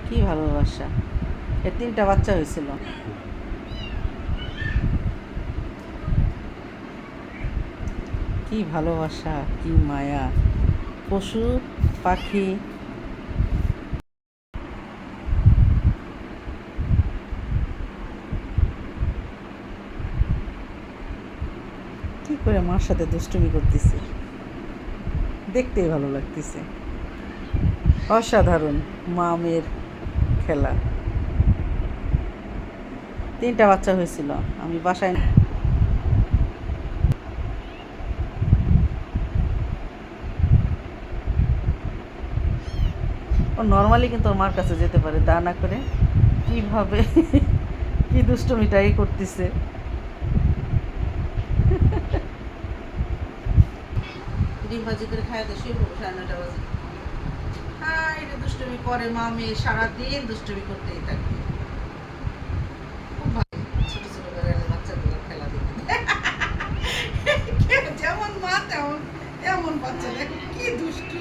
কি ভালোবাসা! এর ৩টা বাচ্চা হয়েছিল। কি ভালোবাসা, কি মায়া! পশু পাখি কি করে মার সাথে দুষ্টুমি করতেছে, দেখতেই ভালো লাগতেছে। অসাধারণ মা মেয়ের খেলা। ৩টা বাচ্চা হয়েছিল, আমি বাসায় ও নর্মালি কিন্তু ওর মার কাছে যেতে পারে, তা না করে কিভাবে কি দুষ্টুমিটাই করতেছে। ডিম ভাজি করে খাই তো শুয়ে পড়বো 9:30 বাজে। হ্যাঁ, এটা দুষ্টুমি করে মা মেয়ে, সারাদিন দুষ্টুমি করতেই থাকে। খুব ভালো ছোট ছোট করে বাচ্চাগুলো খেলা দেখতে। যেমন মা তেমন তেমন বাচ্চা, দেখ কি দুষ্টু।